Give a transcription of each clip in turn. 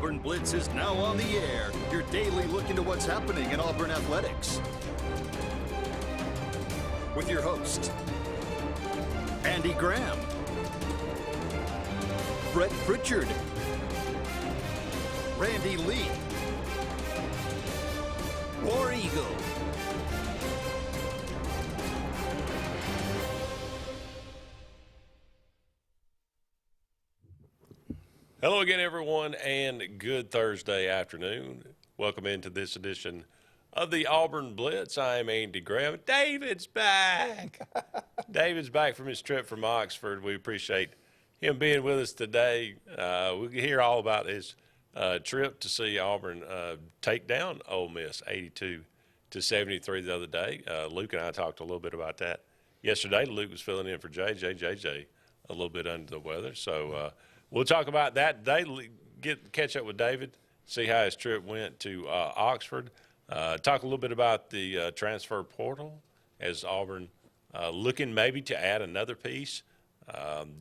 Auburn Blitz is now on the air. Your daily look into what's happening in Auburn athletics. With your host, Andy Graham, Brett Pritchard, Randy Lee, War Eagle. Hello again, everyone, and good Thursday afternoon. Welcome into this edition of the Auburn Blitz. I'm Andy Graham. David's back. David's back from his trip from Oxford. We appreciate him being with us today. We can hear all about his trip to see Auburn take down Ole Miss 82-73 the other day. Luke and I talked a little bit about that yesterday. Luke was filling in for JJ a little bit under the weather. So we'll talk about that today. Catch up with David, see how his trip went to Oxford. Talk a little bit about the transfer portal as Auburn looking maybe to add another piece.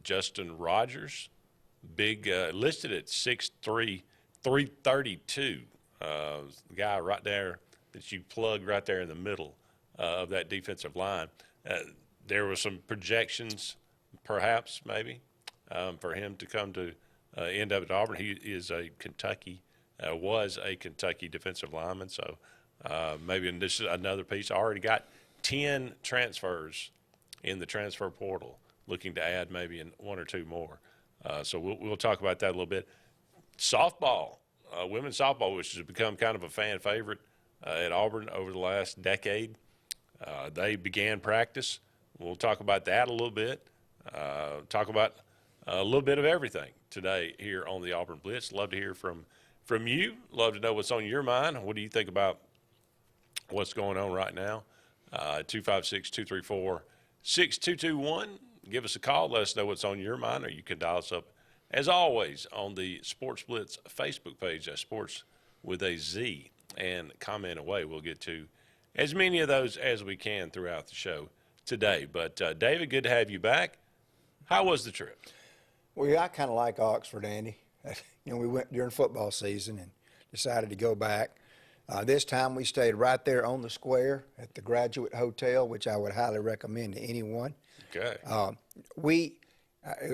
Justin Rogers, big listed at 6'3", 332. The guy right there that you plug right there in the middle of that defensive line. There were some projections, perhaps, maybe, for him to come to end up at Auburn. He is a Kentucky, was a Kentucky defensive lineman, so maybe this is another piece. Already got 10 transfers in the transfer portal, looking to add maybe one or two more. So we'll talk about that a little bit. Softball, women's softball, which has become kind of a fan favorite at Auburn over the last decade. They began practice. We'll talk about that a little bit. Talk about a little bit of everything today here on the Auburn Blitz. Love to hear from you. Love to know what's on your mind. What do you think about what's going on right now? 256-234-6221. Give us a call. Let us know what's on your mind, or you can dial us up, as always, on the Sportz Blitz Facebook page. That's Sports with a Z, and comment away. We'll get to as many of those as we can throughout the show today. But, David, good to have you back. How was the trip? Well, I kind of like Oxford, Andy. We went during football season and decided to go back. This time we stayed right there on the square at the Graduate Hotel, which I would highly recommend to anyone. Okay.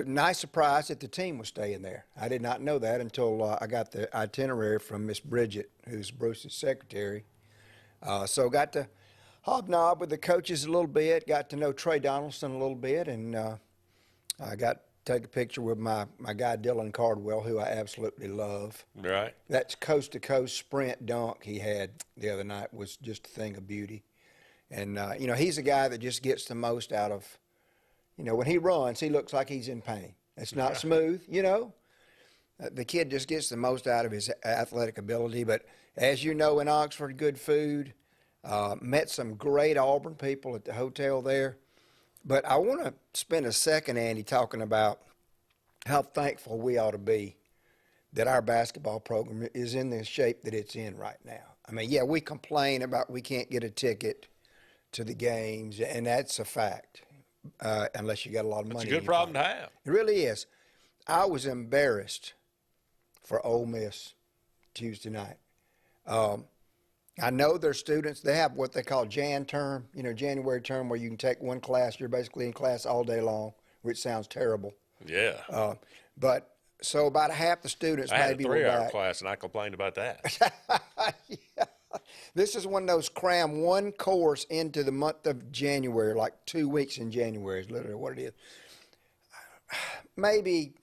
Nice surprise that the team was staying there. I did not know that until I got the itinerary from Miss Bridget, who's Bruce's secretary. So got to hobnob with the coaches a little bit, got to know Trey Donaldson a little bit, and I got to take a picture with my guy Dylan Cardwell, who I absolutely love. Right. That coast-to-coast sprint dunk he had the other night was just a thing of beauty. And, he's a guy that just gets the most out of, when he runs, he looks like he's in pain. It's not smooth, The kid just gets the most out of his athletic ability. But as you know, in Oxford, good food. Met some great Auburn people at the hotel there. But I want to spend a second, Andy, talking about how thankful we ought to be that our basketball program is in the shape that it's in right now. I mean, yeah, we complain about we can't get a ticket to the games, and that's a fact, unless you got a lot of money. It's a good problem to have. It really is. I was embarrassed for Ole Miss Tuesday night. I know their students, they have what they call January term, where you can take one class. You're basically in class all day long, which sounds terrible. Yeah. But so about half the students maybe were back. I had a 3-hour class, and I complained about that. Yeah. This is one of those cram one course into the month of January, like 2 weeks in January is literally what it is. Maybe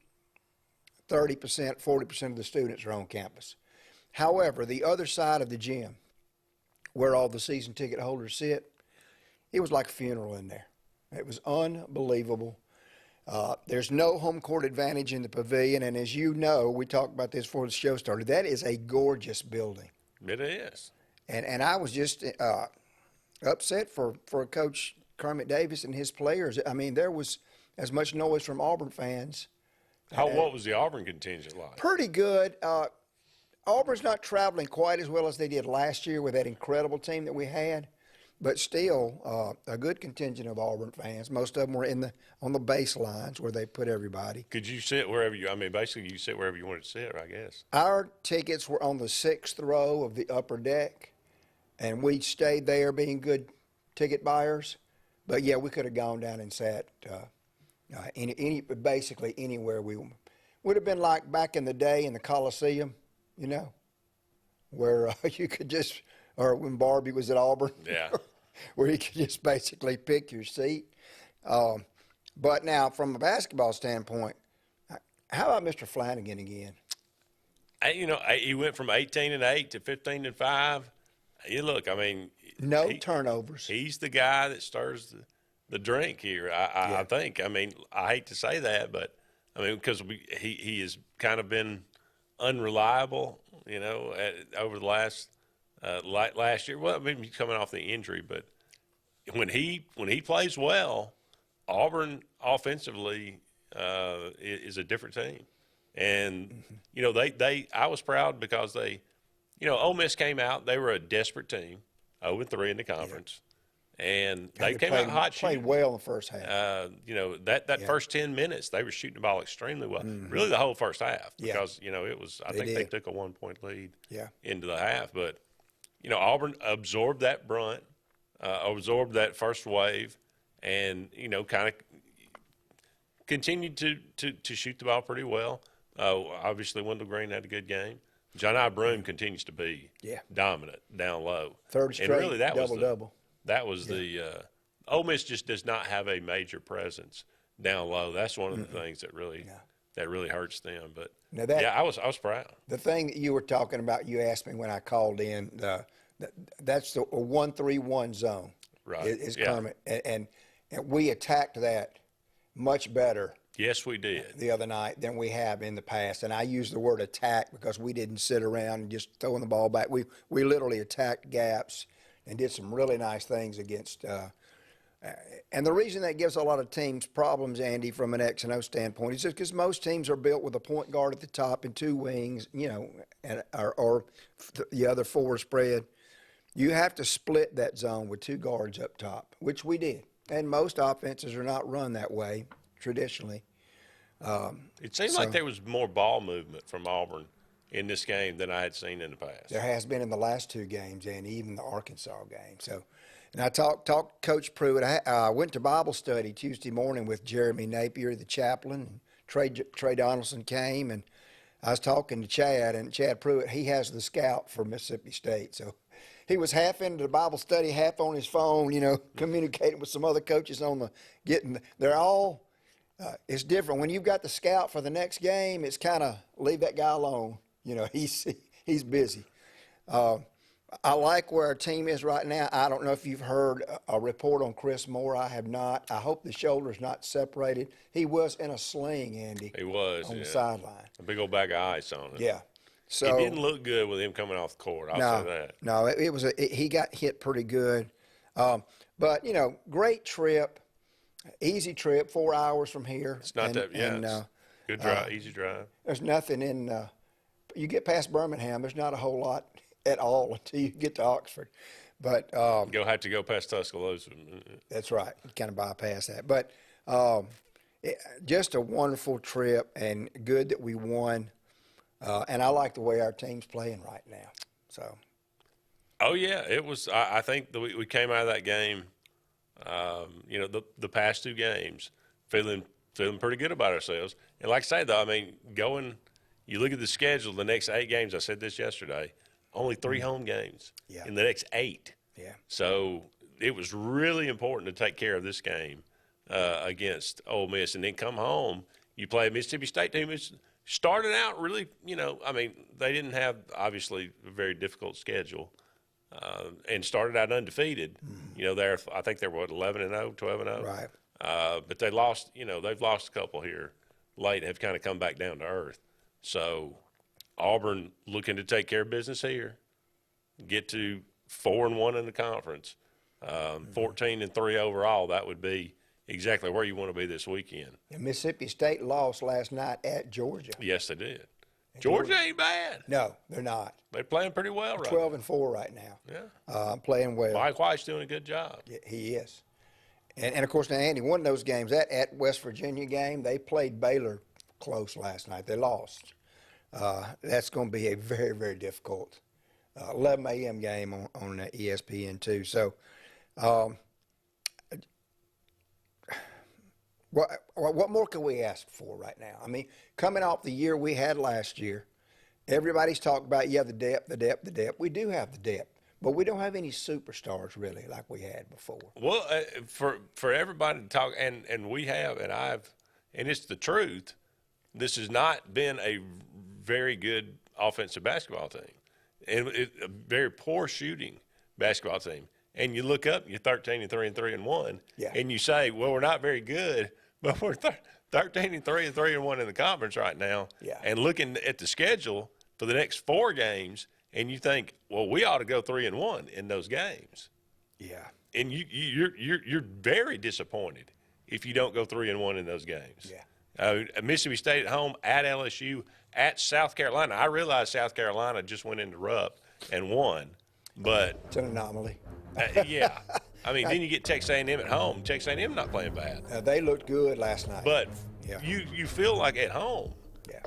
30%, 40% of the students are on campus. However, the other side of the gym, where all the season ticket holders sit, it was like a funeral in there. It was unbelievable. There's no home court advantage in the pavilion, and as you know, we talked about this before the show started, that is a gorgeous building. It is. And I was just upset for Coach Kermit Davis and his players. I mean, there was as much noise from Auburn fans. What was the Auburn contingent like? Pretty good. Auburn's not traveling quite as well as they did last year with that incredible team that we had. but still a good contingent of Auburn fans. Most of them were on the baselines where they put everybody. Could you sit wherever you? I mean, basically, you sit wherever you wanted to sit, I guess. Our tickets were on the 6th row of the upper deck, and we stayed there, being good ticket buyers. But yeah, we could have gone down and sat basically anywhere we would have been, like back in the day in the Coliseum, where you could just, or when Barbie was at Auburn, Yeah. where you could just basically pick your seat. But now, from a basketball standpoint, how about Mr. Flanagan again? He went from 18-8 to 15-5. Look, I mean, No turnovers. He's the guy that stirs the drink here. I think. I mean, I hate to say that, but I mean, because he has kind of been unreliable, over the last year. Well, I mean, he's coming off the injury, but when he plays well, Auburn offensively is a different team, and I was proud because Ole Miss came out. They were a desperate team, 0-3 in the conference, and they came out hot. Played well in the first half. That first 10 minutes they were shooting the ball extremely well. Really, the whole first half because it was. I think they took a 1-point lead into the half, but Auburn absorbed that brunt, absorbed that first wave, and kind of continued to shoot the ball pretty well. Obviously, Wendell Green had a good game. Johni Broome continues to be dominant down low. Third straight and really, double-double. That was the Ole Miss just does not have a major presence down low. That's one of the things that really hurts them. But now I was proud. The thing that you were talking about, you asked me when I called in. That's the 1-3-1 zone. Right. Is Kermit, and we attacked that much better. Yes, we did. The other night than we have in the past. And I use the word attack because we didn't sit around and just throwing the ball back. We literally attacked gaps and did some really nice things against and the reason that gives a lot of teams problems, Andy, from an X and O standpoint, is just because most teams are built with a point guard at the top and two wings, or the other four spread. You have to split that zone with two guards up top, which we did. And most offenses are not run that way traditionally. It seemed like there was more ball movement from Auburn in this game than I had seen in the past. There has been in the last two games and even the Arkansas game. So, and I talked to Coach Pruitt. I went to Bible study Tuesday morning with Jeremy Napier, the chaplain. Trey Donaldson came, and I was talking to Chad, and Chad Pruitt, he has the scout for Mississippi State. So he was half into the Bible study, half on his phone, communicating with some other coaches they're all it's different. When you've got the scout for the next game, it's kind of leave that guy alone. He's busy. I like where our team is right now. I don't know if you've heard a report on Chris Moore. I have not. I hope the shoulder's not separated. He was in a sling, Andy. He was on the sideline. A big old bag of ice on it. Yeah. So it didn't look good with him coming off the court. I'll say that. No, he got hit pretty good. But great trip, easy trip, 4 hours from here. It's not good drive, easy drive. There's nothing you get past Birmingham, there's not a whole lot at all until you get to Oxford. But you'll have to go past Tuscaloosa. That's right. You kind of bypass that. But just a wonderful trip and good that we won. And I like the way our team's playing right now. So. Oh, yeah. It was – I think we came out of that game, the past two games, feeling pretty good about ourselves. And like I say, though, I mean, you look at the schedule, the next 8 games, I said this yesterday, only 3 home games in the next 8. Yeah. So it was really important to take care of this game against Ole Miss. And then come home, you play a Mississippi State team that's started out really, they didn't have, obviously, a very difficult schedule. And started out undefeated. Mm-hmm. I think they're 11-0, 12-0. Right. But they lost. They've lost a couple here late. Have kind of come back down to earth. So Auburn looking to take care of business here, get to 4-1 in the conference, 14-3 overall. That would be exactly where you want to be this weekend. And Mississippi State lost last night at Georgia. Yes, they did. Georgia ain't bad. No, they're not. They're playing pretty well right 12-4 right now. Yeah. Playing well. Mike White's doing a good job. Yeah, he is. And of course, now, Andy, one of those games, that at West Virginia game, they played Baylor close last night. They lost. That's going to be a very, very difficult 11 a.m. game on ESPN too. So, what more can we ask for right now? I mean, coming off the year we had last year, everybody's talking about, the depth. We do have the depth, but we don't have any superstars really like we had before. Well, for everybody to talk, and we have, and it's the truth, this has not been a very good offensive basketball team, and a very poor shooting basketball team. And you look up, you're 13-3 and 3-1, and you say, well, we're not very good, but we're 13-3 and 3-1 in the conference right now. Yeah. And looking at the schedule for the next 4 games, and you think, well, we ought to go 3-1 in those games. Yeah. And you're very disappointed if you don't go 3-1 in those games. Yeah. Mississippi State at home, at LSU, at South Carolina. I realize South Carolina just went into Rupp and won, but it's an anomaly. yeah. I mean, then you get Texas A&M at home. Texas A&M not playing bad. They looked good last night. But you feel like at home,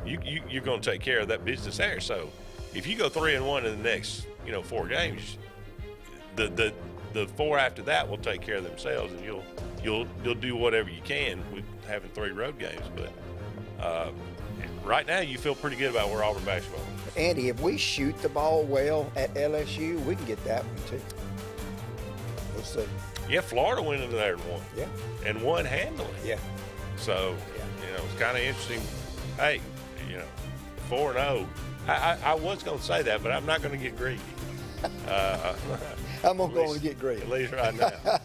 you're going to take care of that business there. So if you go 3-1 in the next 4 games, the 4 after that will take care of themselves, and you'll do whatever you can with having 3 road games. But right now, you feel pretty good about where Auburn basketball is. Andy, if we shoot the ball well at LSU, we can get that one too. We'll see. Yeah, Florida went into there and won. Yeah. And won handily. Yeah. So, it's kind of interesting. Hey, 4-0. I was going to say that, but I'm not going to get greedy. I'm going to go and get greedy. At least right now.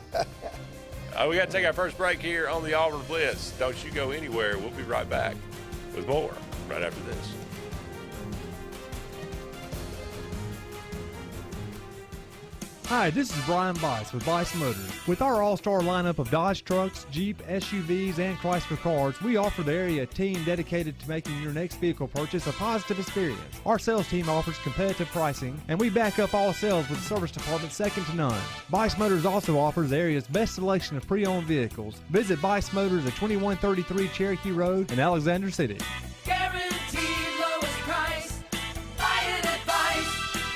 We got to take our first break here on the Auburn Blitz. Don't you go anywhere. We'll be right back with more right after this. Hi, this is Brian Bice with Bice Motors. With our all-star lineup of Dodge trucks, Jeep, SUVs, and Chrysler cars, we offer the area team dedicated to making your next vehicle purchase a positive experience. Our sales team offers competitive pricing, and we back up all sales with a service department second to none. Bice Motors also offers the area's best selection of pre-owned vehicles. Visit Bice Motors at 2133 Cherokee Road in Alexander City. Guaranteed lowest price. Buy it at Bice.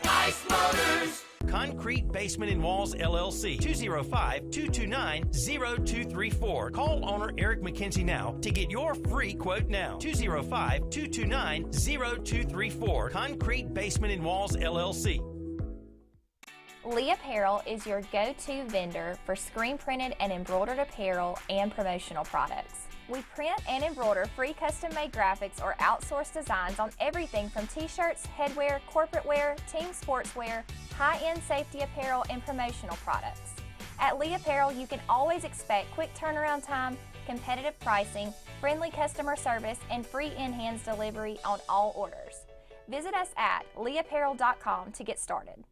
Bice Motors. Concrete Basement and Walls, LLC, 205-229-0234. Call owner Eric McKenzie now to get your free quote now. 205-229-0234. Concrete Basement and Walls, LLC. Lee Apparel is your go-to vendor for screen printed and embroidered apparel and promotional products. We print and embroider free custom-made graphics or outsourced designs on everything from t-shirts, headwear, corporate wear, team sportswear, high-end safety apparel, and promotional products. At Lee Apparel, you can always expect quick turnaround time, competitive pricing, friendly customer service, and free in-hands delivery on all orders. Visit us at leeapparel.com to get started.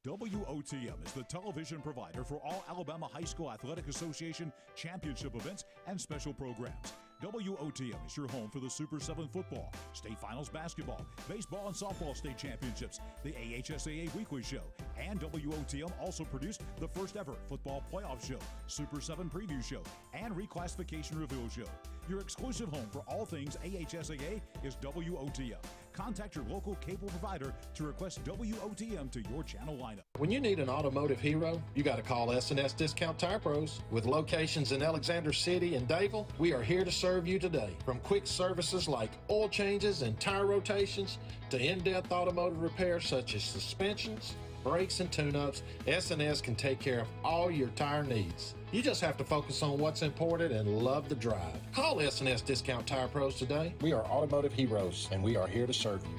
WOTM is the television provider for all Alabama High School Athletic Association championship events and special programs. WOTM is your home for the Super 7 football, state finals basketball, baseball and softball state championships, the AHSAA Weekly Show, and WOTM also produced the first ever football playoff show, Super 7 Preview Show, and Reclassification Reveal Show. Your exclusive home for all things AHSAA is WOTM. Contact your local cable provider to request WOTM to your channel lineup. When you need an automotive hero, you got to call S&S Discount Tire Pros. With locations in Alexander City and Dayville, we are here to serve you today. From quick services like oil changes and tire rotations to in-depth automotive repairs such as suspensions, brakes, and tune-ups, S&S can take care of all your tire needs. You just have to focus on what's important and love the drive. Call S&S Discount Tire Pros today. We are automotive heroes, and we are here to serve you.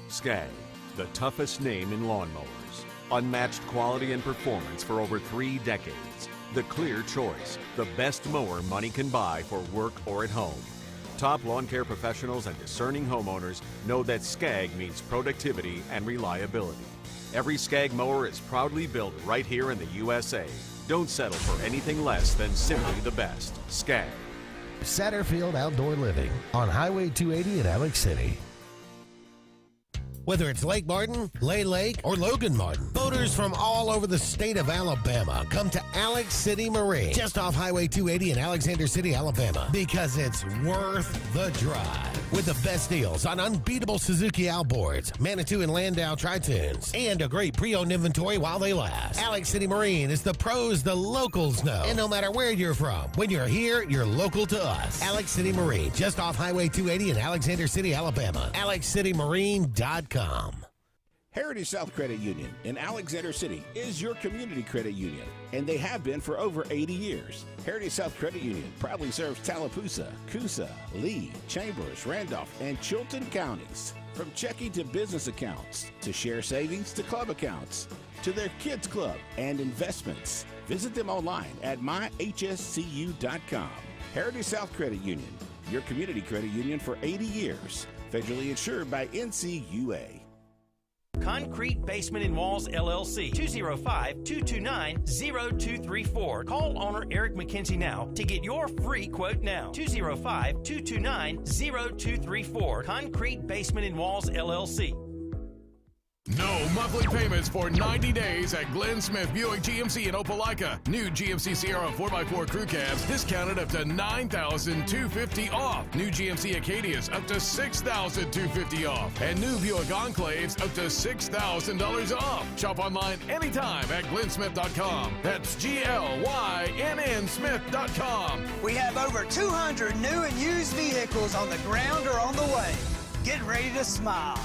Skag, the toughest name in lawnmowers. Unmatched quality and performance for over 3 decades. The clear choice, the best mower money can buy for work or at home. Top lawn care professionals and discerning homeowners know that Skag means productivity and reliability. Every Skag mower is proudly built right here in the USA. Don't settle for anything less than simply the best. Skag. Satterfield Outdoor Living on Highway 280 in Alex City. Whether it's Lake Martin, Lay Lake, or Logan Martin, boaters from all over the state of Alabama come to Alex City Marine, just off Highway 280 in Alexander City, Alabama, because it's worth the drive. With the best deals on unbeatable Suzuki outboards, Manitou and Landau Tritoons, and a great pre-owned inventory while they last. Alex City Marine is the pros the locals know. And no matter where you're from, when you're here, you're local to us. Alex City Marine, just off Highway 280 in Alexander City, Alabama. AlexCityMarine.com. Heritage South Credit Union in Alexander City is your community credit union, and they have been for over 80 years. Heritage South Credit Union proudly serves Tallapoosa, Coosa, Lee, Chambers, Randolph, and Chilton counties. From checking to business accounts, to share savings to club accounts, to their kids club and investments. Visit them online at myhscu.com. Heritage South Credit Union, your community credit union for 80 years. Federally insured by NCUA. Concrete Basement and Walls, LLC, 205-229-0234. Call owner Eric McKenzie now to get your free quote now. 205-229-0234. Concrete Basement and Walls, LLC. No monthly payments for 90 days at Glenn Smith Buick GMC in Opelika. New GMC Sierra 4x4 crew cabs discounted up to $9,250 off. New GMC Acadias up to $6,250 off. And new Buick Enclaves up to $6,000 off. Shop online anytime at glennsmith.com. That's GLYNN Smith.com. We have over 200 new and used vehicles on the ground or on the way. Get ready to smile.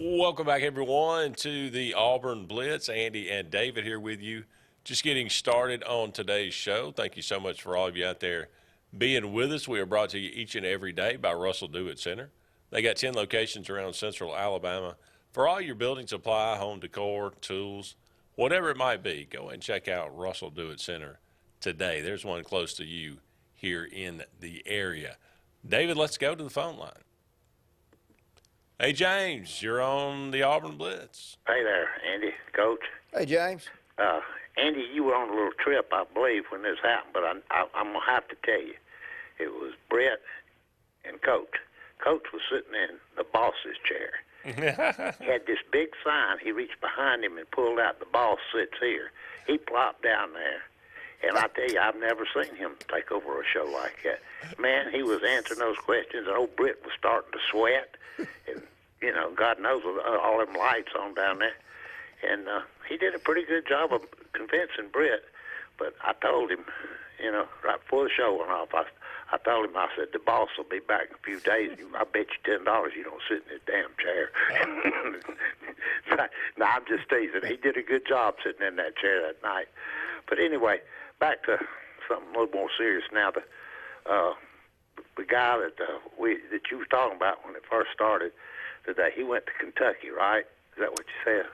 Welcome back, everyone, to the Auburn Blitz. Andy and David here with you. Just getting started on today's show. Thank you so much for all of you out there being with us. We are brought to you each and every day by Russell Dewitt Center. They got 10 locations around central Alabama. For all your building supply, home decor, tools, whatever it might be, go and check out Russell Dewitt Center today. There's one close to you here in the area. David, let's go to the phone line. Hey, James, you're on the Auburn Blitz. Hey there, Andy, Coach. Hey, James. Andy, you were on a little trip, I believe, when this happened, but I'm going to have to tell you. It was Brett and Coach. Coach was sitting in the boss's chair. He had this big sign. He reached behind him and pulled out, "The boss sits here." He plopped down there. And I tell you, I've never seen him take over a show like that. Man, he was answering those questions, and old Britt was starting to sweat. And, you know, God knows all them lights on down there. And he did a pretty good job of convincing Britt. But I told him, you know, right before the show went off, I told him, I said, the boss will be back in a few days. I bet you $10 you don't sit in this damn chair. No, I'm just teasing. He did a good job sitting in that chair that night. But anyway, back to something a little more serious now. The guy that that you were talking about when it first started today, he went to Kentucky, right? Is that what you said?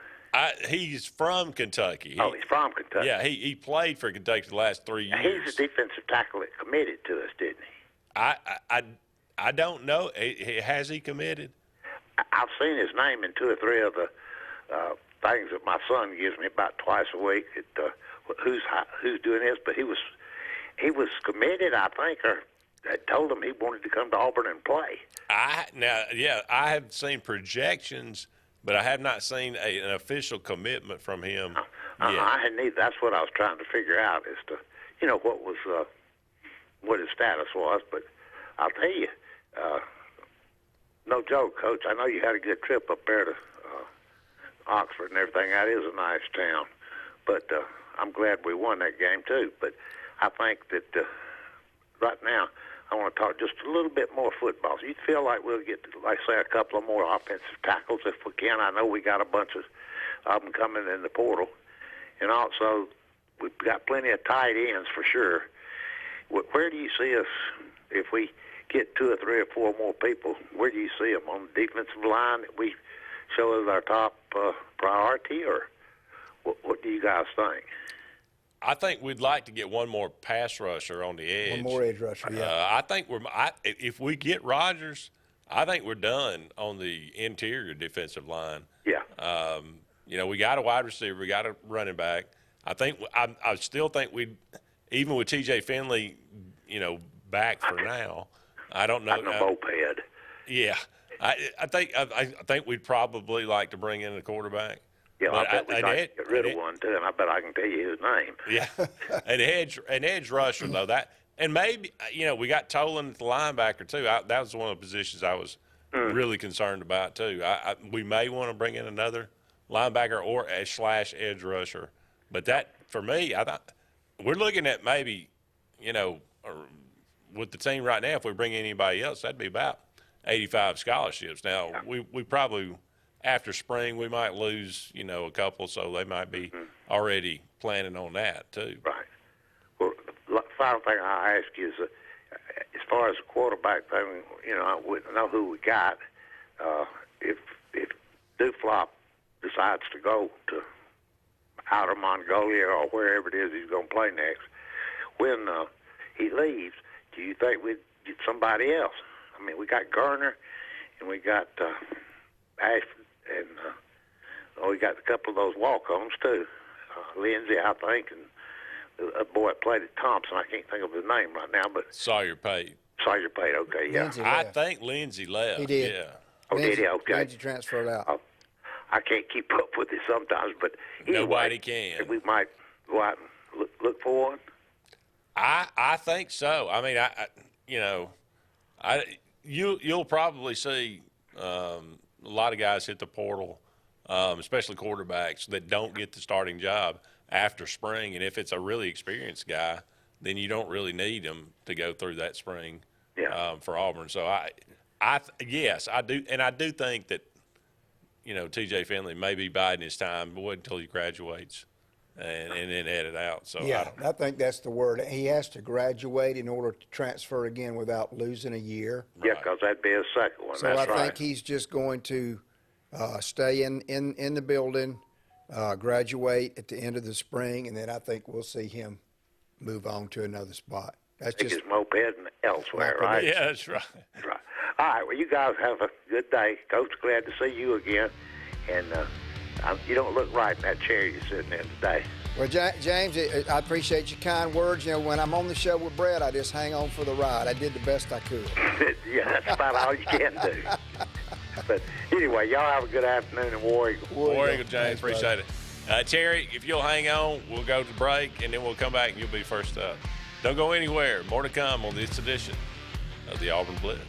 He's from Kentucky. He's from Kentucky. Yeah, he played for Kentucky the last 3 years. He's a defensive tackle that committed to us, didn't he? I don't know. Has he committed? I've seen his name in 2 or 3 of the things that my son gives me about twice a week. Who's doing this? But he was committed, I think, or I told him he wanted to come to Auburn and play. I have seen projections, but I have not seen an official commitment from him yet. I hadn't either. That's what I was trying to figure out as to, you know, what his status was. But I'll tell you, no joke, Coach. I know you had a good trip up there to Oxford and everything. That is a nice town. But I'm glad we won that game, too. But I think that right now I want to talk just a little bit more football. So you feel like we'll get, like say, a couple of more offensive tackles if we can. I know we got a bunch of them coming in the portal. And also, we've got plenty of tight ends for sure. Where do you see us if we get 2 or 3 or 4 more people, where do you see them? On the defensive line that we show as our top priority, or what do you guys think? I think we'd like to get one more pass rusher on the edge. One more edge rusher, yeah. I think if we get Rodgers, I think we're done on the interior defensive line. Yeah. We got a wide receiver, we got a running back. I still think even with T.J. Finley, back for now. I don't know. Like a moped. Yeah, I think we'd probably like to bring in a quarterback. Yeah, I bet we'd like to get rid of one too, and I bet I can tell you his name. Yeah, an edge rusher though and maybe we got Tolan at the linebacker too. That was one of the positions I was really concerned about too. We may want to bring in another linebacker or a / edge rusher, but that for me, I thought we're looking at maybe with the team right now, if we bring anybody else, that'd be about 85 scholarships. Now we probably. After spring, we might lose, a couple, so they might be already planning on that too. Right. Well, the final thing I'll ask you is, as far as the quarterback thing, we know who we got. If Duflop decides to go to Outer Mongolia or wherever it is he's going to play next, when he leaves, do you think we'd get somebody else? I mean, we got Garner and we got Ashford. And we got a couple of those walk-ons, too. Lindsey, I think, and a boy that played at Thompson. I can't think of his name right now, but Sawyer Pate, okay, yeah. I think Lindsey left. He did. Yeah. Oh, did he? Okay. Lindsey transferred out. I can't keep up with it sometimes, but anyway, nobody can. We might go out and look for one. I think so. I mean, you'll probably see a lot of guys hit the portal, especially quarterbacks that don't get the starting job after spring. And if it's a really experienced guy, then you don't really need him to go through that spring for Auburn. So yes, I do. And I do think that, T.J. Finley may be biding his time, but wait until he graduates and then head it out. So yeah, I think that's the word. He has to graduate in order to transfer again without losing a year. Yeah, because that'd be a second one. So that's I think he's just going to stay in the building, graduate at the end of the spring, and then I think we'll see him move on to another spot. That's just just moped and elsewhere, right? Yeah, that's right. That's right. All right, well, you guys have a good day. Coach, glad to see you again. And you don't look right in that chair you're sitting in today. Well, James, I appreciate your kind words. When I'm on the show with Brett, I just hang on for the ride. I did the best I could. Yeah, that's about all you can do. But anyway, y'all have a good afternoon in War Eagle. War Eagle, James. Appreciate it. Terry, if you'll hang on, we'll go to break, and then we'll come back, and you'll be first up. Don't go anywhere. More to come on this edition of the Auburn Blitz.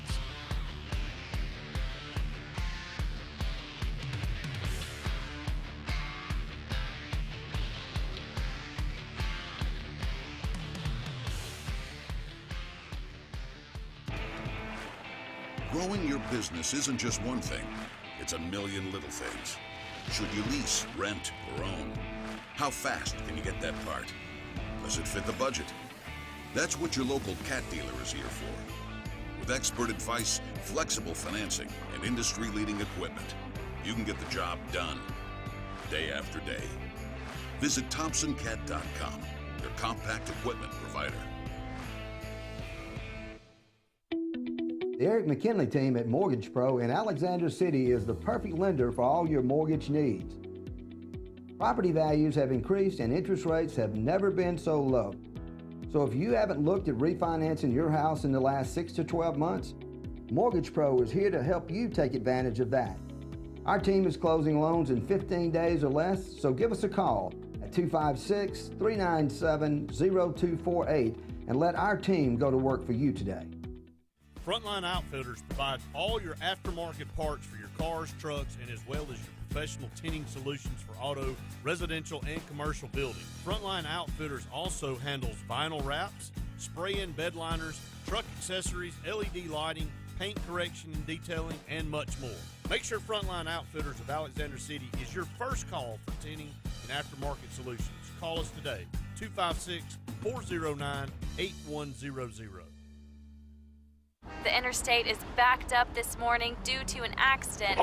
Growing your business isn't just one thing. It's a million little things. Should you lease, rent, or own? How fast can you get that part? Does it fit the budget? That's what your local cat dealer is here for. With expert advice, flexible financing, and industry-leading equipment, you can get the job done day after day. Visit ThompsonCat.com, your compact equipment provider. The Eric McKinley team at Mortgage Pro in Alexander City is the perfect lender for all your mortgage needs. Property values have increased and interest rates have never been so low. So if you haven't looked at refinancing your house in the last 6 to 12 months, Mortgage Pro is here to help you take advantage of that. Our team is closing loans in 15 days or less, so give us a call at 256-397-0248 and let our team go to work for you today. Frontline Outfitters provides all your aftermarket parts for your cars, trucks, and as well as your professional tinting solutions for auto, residential, and commercial buildings. Frontline Outfitters also handles vinyl wraps, spray-in bed liners, truck accessories, LED lighting, paint correction and detailing, and much more. Make sure Frontline Outfitters of Alexander City is your first call for tinting and aftermarket solutions. Call us today, 256-409-8100. The interstate is backed up this morning due to an accident.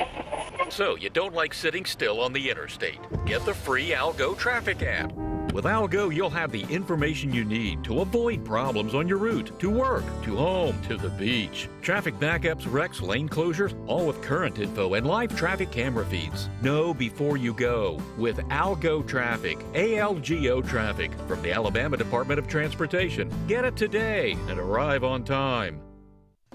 So you don't like sitting still on the interstate? Get the free Algo traffic app. With Algo, you'll have the information you need to avoid problems on your route, to work, to home, to the beach. Traffic backups, wrecks, lane closures, all with current info and live traffic camera feeds. Know before you go with Algo Traffic, ALGO Traffic from the Alabama Department of Transportation. Get it today and arrive on time.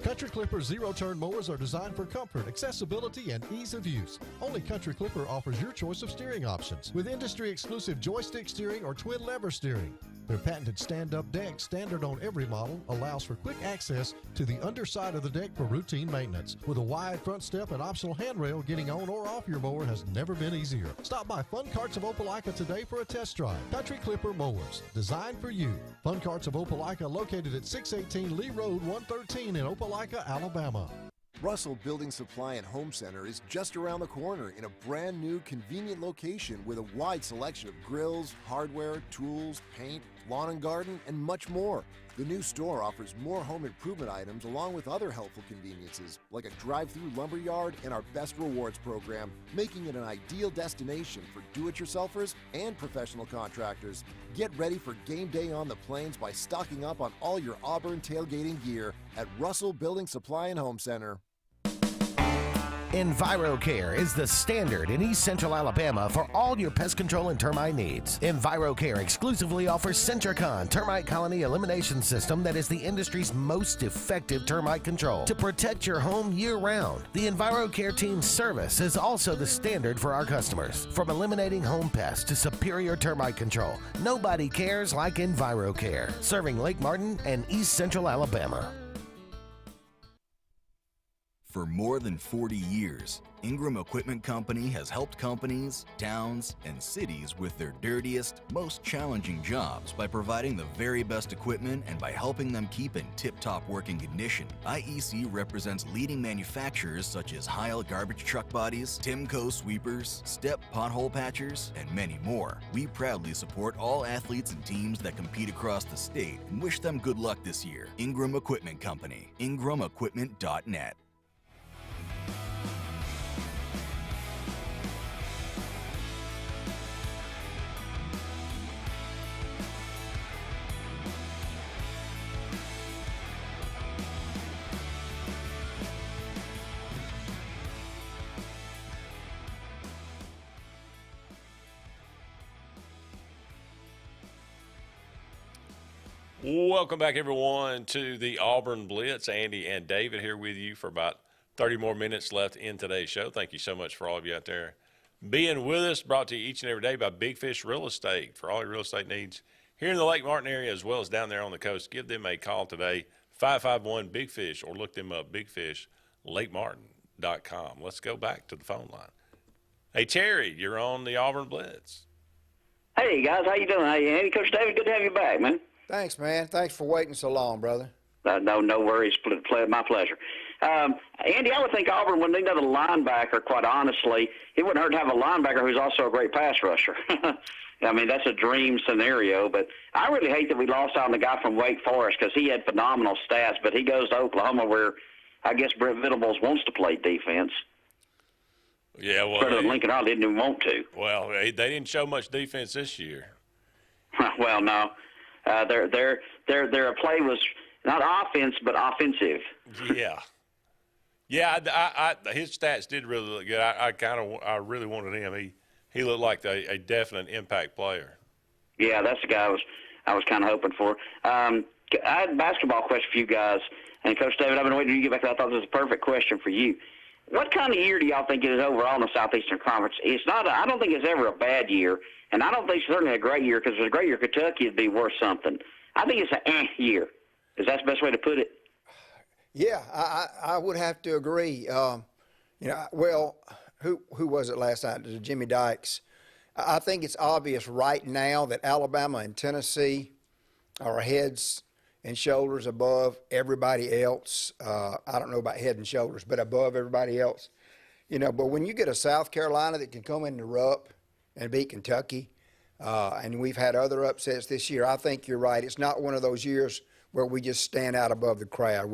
Country Clipper zero-turn mowers are designed for comfort, accessibility, and ease of use. Only Country Clipper offers your choice of steering options with industry-exclusive joystick steering or twin lever steering. Their patented stand-up deck, standard on every model, allows for quick access to the underside of the deck for routine maintenance. With a wide front step and optional handrail, getting on or off your mower has never been easier. Stop by Fun Carts of Opelika today for a test drive. Country Clipper mowers, designed for you. Fun Carts of Opelika, located at 618 Lee Road, 113 in Opelika, Alabama. Russell Building Supply and Home Center is just around the corner in a brand new, convenient location with a wide selection of grills, hardware, tools, paint, lawn and garden, and much more. The new store offers more home improvement items along with other helpful conveniences like a drive-through lumber yard and our Best Rewards program, making it an ideal destination for do-it-yourselfers and professional contractors. Get ready for game day on the plains by stocking up on all your Auburn tailgating gear at Russell Building Supply and Home Center. EnviroCare is the standard in East Central Alabama for all your pest control and termite needs. EnviroCare exclusively offers Centricon termite colony elimination system that is the industry's most effective termite control to protect your home year-round. The EnviroCare team's service is also the standard for our customers. From eliminating home pests to superior termite control, nobody cares like EnviroCare. Serving Lake Martin and East Central Alabama. For more than 40 years, Ingram Equipment Company has helped companies, towns, and cities with their dirtiest, most challenging jobs by providing the very best equipment and by helping them keep in tip-top working condition. IEC represents leading manufacturers such as Heil garbage truck bodies, Timco sweepers, Step pothole patchers, and many more. We proudly support all athletes and teams that compete across the state and wish them good luck this year. Ingram Equipment Company, ingramequipment.net. Welcome back, everyone, to the Auburn Blitz. Andy and David here with you for about 30 more minutes left in today's show. Thank you so much for all of you out there being with us. Brought to you each and every day by Big Fish Real Estate. For all your real estate needs here in the Lake Martin area as well as down there on the coast, give them a call today, 551-BIG-FISH, or look them up, bigfishlakemartin.com. Let's go back to the phone line. Hey, Terry, you're on the Auburn Blitz. Hey, guys, how you doing? Hey, Andy, Coach David, good to have you back, man. Thanks, man. Thanks for waiting so long, brother. No worries. My pleasure. Andy, I would think Auburn would need another linebacker, quite honestly. It wouldn't hurt to have a linebacker who's also a great pass rusher. I mean, that's a dream scenario, but I really hate that we lost out on the guy from Wake Forest because he had phenomenal stats, but he goes to Oklahoma where I guess Brent Venables wants to play defense. Yeah, well, Better than Lincoln Riley didn't even want to. Well, they didn't show much defense this year. Well, no. Their play was not offense, but offensive. Yeah. Yeah, his stats did really look good. I really wanted him. He looked like a definite impact player. Yeah, that's the guy I was kind of hoping for. I had a basketball question for you guys, and Coach David, I've been waiting for you to get back. I thought this was a perfect question for you. What kind of year do y'all think it is overall in the Southeastern Conference? It's not. I don't think it's ever a bad year, and I don't think it's certainly a great year because if it was a great year, Kentucky would be worth something. I think it's an year. Is that the best way to put it? Yeah, I would have to agree. Well, who was it last night? Jimmy Dykes. I think it's obvious right now that Alabama and Tennessee are heads and shoulders above everybody else. I don't know about head and shoulders, but above everybody else. But when you get a South Carolina that can come in the Rupp and beat Kentucky, and we've had other upsets this year, I think you're right. It's not one of those years where we just stand out above the crowd.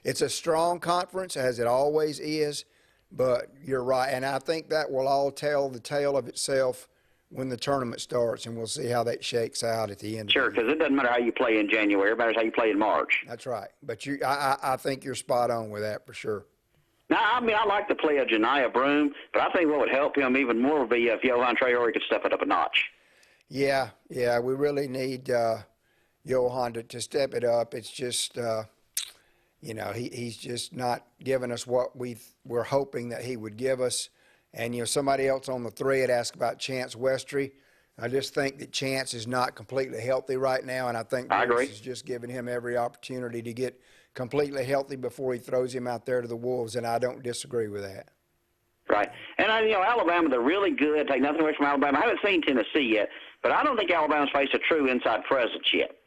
It's a strong conference, as it always is, but you're right. And I think that will all tell the tale of itself when the tournament starts, and we'll see how that shakes out at the end. Sure, because it doesn't matter how you play in January. It matters how you play in March. That's right. But I think you're spot on with that for sure. Now, I mean, I like to play a Janiah Broom, but I think what would help him even more would be if Johan Traore could step it up a notch. Yeah, we really need Johan to step it up. It's just, he's just not giving us what we're hoping that he would give us. And, somebody else on the thread asked about Chance Westry. I just think that Chance is not completely healthy right now, and I think Bruce is just giving him every opportunity to get completely healthy before he throws him out there to the Wolves, and I don't disagree with that. Right. And, Alabama, they're really good. Take nothing away from Alabama. I haven't seen Tennessee yet, but I don't think Alabama's faced a true inside presence yet.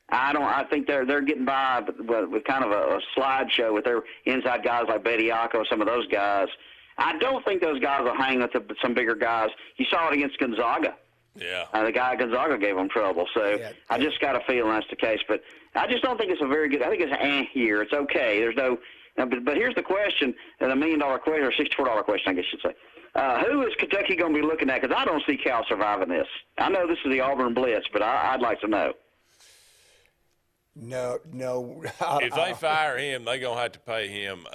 I think they're getting by with kind of a slideshow with their inside guys like Bediako, some of those guys. I don't think those guys will hang with some bigger guys. You saw it against Gonzaga. Yeah. The guy at Gonzaga gave them trouble. So I just got a feeling that's the case. But I just don't think it's a very good – I think it's an year. It's okay. There's no but here's the question, the $1 million question, or $64 question, I guess you should say. Who is Kentucky going to be looking at? Because I don't see Cal surviving this. I know this is the Auburn Blitz, but I'd like to know. No. If they fire him, they're going to have to pay him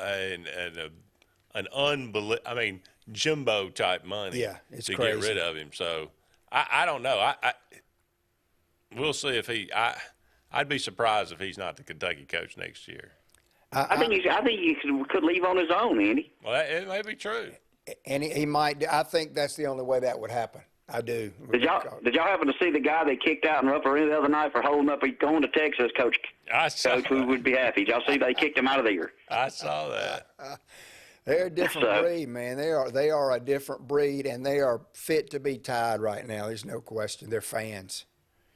an unbelievable, jumbo type money it's to crazy. Get rid of him. So I don't know. We'll see if I'd be surprised if he's not the Kentucky coach next year. I think he could leave on his own, Andy. Well, it may be true. And he might. I think that's the only way that would happen. I do. Did y'all happen to see the guy they kicked out in Upper End the other night for holding up? He's going to Texas, Coach. Coach, we would be happy. Did y'all see they kicked him out of there? I saw that. They're a different breed, man. They are a different breed, and they are fit to be tied right now. There's no question. They're fans.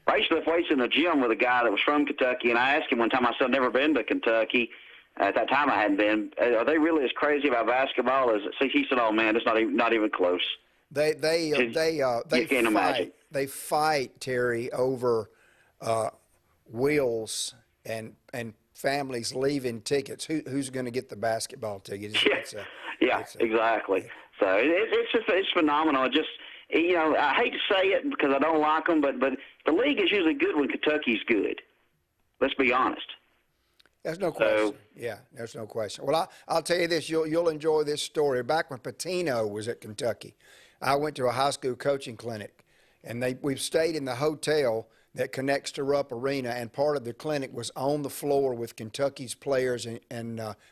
I used to lift weights in the gym with a guy that was from Kentucky, and I asked him one time. I said, "I've never been to Kentucky." At that time, I hadn't been. Are they really as crazy about basketball as it? See, he said, "Oh man, it's not even close." They can't imagine. They fight, Terry, over wheels and families leaving tickets. Who's going to get the basketball tickets? Exactly. So it's phenomenal. I hate to say it because I don't like them, but the league is usually good when Kentucky's good. Let's be honest. There's no question. There's no question. Well, I'll tell you this. You'll enjoy this story. Back when Pitino was at Kentucky, I went to a high school coaching clinic, and we've stayed in the hotel that connects to Rupp Arena, and part of the clinic was on the floor with Kentucky's players and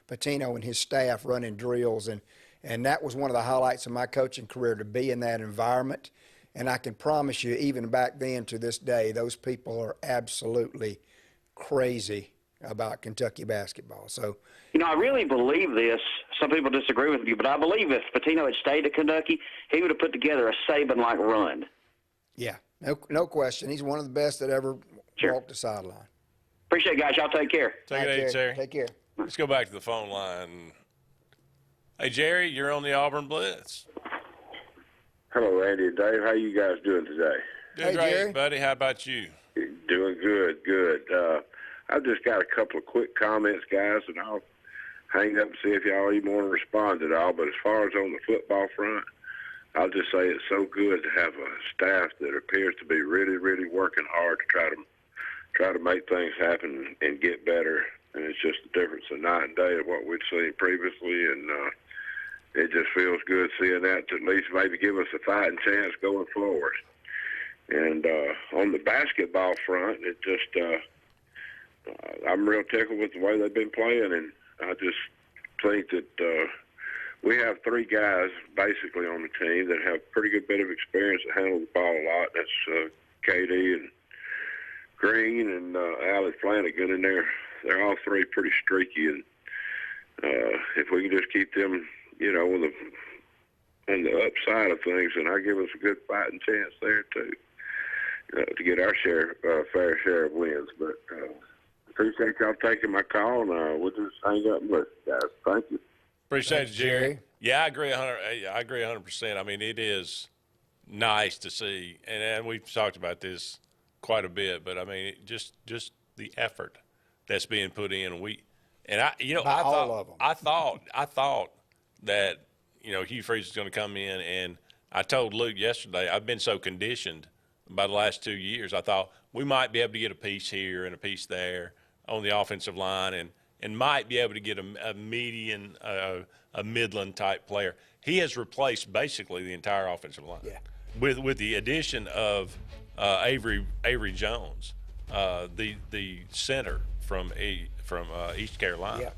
Pitino and his staff running drills, and that was one of the highlights of my coaching career, to be in that environment. And I can promise you, even back then to this day, those people are absolutely crazy about Kentucky basketball. So, I really believe this. Some people disagree with me, but I believe if Pitino had stayed at Kentucky, he would have put together a Saban-like run. Yeah, no question. He's one of the best that ever walked the sideline. Appreciate it, guys. Y'all take care. Take it easy, Terry. Take care. Let's go back to the phone line. Hey, Jerry, you're on the Auburn Blitz. Hello, Andy and Dave. How you guys doing today? Doing great, Jerry. Buddy. How about you? Doing good. I've just got a couple of quick comments, guys, and I'll hang up and see if y'all even want to respond at all. But as far as on the football front, I'll just say it's so good to have a staff that appears to be really, really working hard to try to make things happen and get better. And it's just the difference of night and day of what we'd seen previously, and it just feels good seeing that to at least maybe give us a fighting chance going forward. And on the basketball front, it just I'm real tickled with the way they've been playing, and I just think that we have three guys basically on the team that have a pretty good bit of experience that handle the ball a lot. That's KD and Green and Alec Flanagan, and they're all three pretty streaky. And if we can just keep them, on the upside of things, then I give us a good fighting chance there too, to get our fair share of wins. But appreciate y'all taking my call, and we'll just hang up and listen, guys. Thank you. Appreciate it, Jerry. Yeah, I agree 100%. I mean, it is nice to see, and we've talked about this quite a bit, but I mean, just the effort that's being put in. I thought that, Hugh Freeze was going to come in, and I told Luke yesterday, I've been so conditioned by the last 2 years. I thought we might be able to get a piece here and a piece there on the offensive line, and might be able to get a median, a Midland type player. He has replaced basically the entire offensive line. Yeah. With the addition of Avery Jones, the center from East Carolina. Yeah.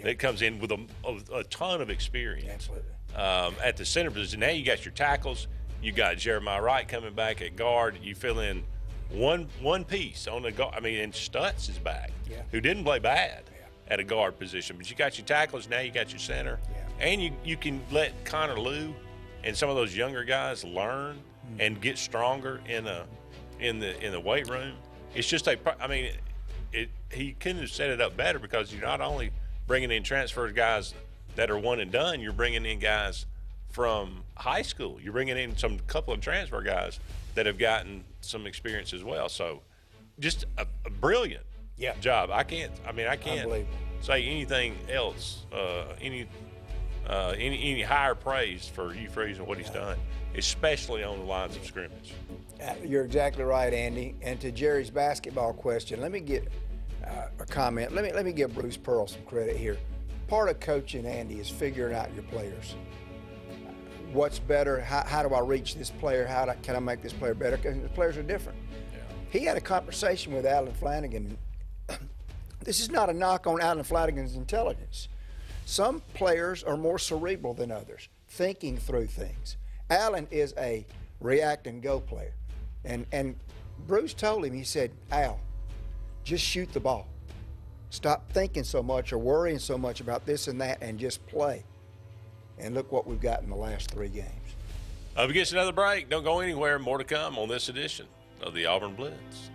That comes in with a ton of experience. Absolutely. At the center position. Now you got your tackles. You got Jeremiah Wright coming back at guard. You fill in one piece on the guard. I mean, and Stutz is back, who didn't play bad at a guard position. But you got your tackles. Now you got your center. Yeah. And you can let Connor Lew and some of those younger guys learn and get stronger in the weight room. It's just he couldn't have set it up better, because you're not only bringing in transfer guys that are one and done, you're bringing in guys from high school. You're bringing in some couple of transfer guys that have gotten some experience as well. So just a brilliant job. I can't say anything else, any higher praise for Hugh Freeze and what he's done, especially on the lines of scrimmage. You're exactly right, Andy. And to Jerry's basketball question, let me get a comment. Let me give Bruce Pearl some credit here. Part of coaching, Andy, is figuring out your players. What's better? How do I reach this player? Can I make this player better? Because the players are different. Yeah. He had a conversation with Alan Flanagan. This is not a knock on Alan Flanagan's intelligence. Some players are more cerebral than others, thinking through things. Alan is a react and go player. And Bruce told him, he said, Al, just shoot the ball. Stop thinking so much or worrying so much about this and that, and just play. And look what we've got in the last 3 games. We get another break. Don't go anywhere. More to come on this edition of the Auburn Blitz.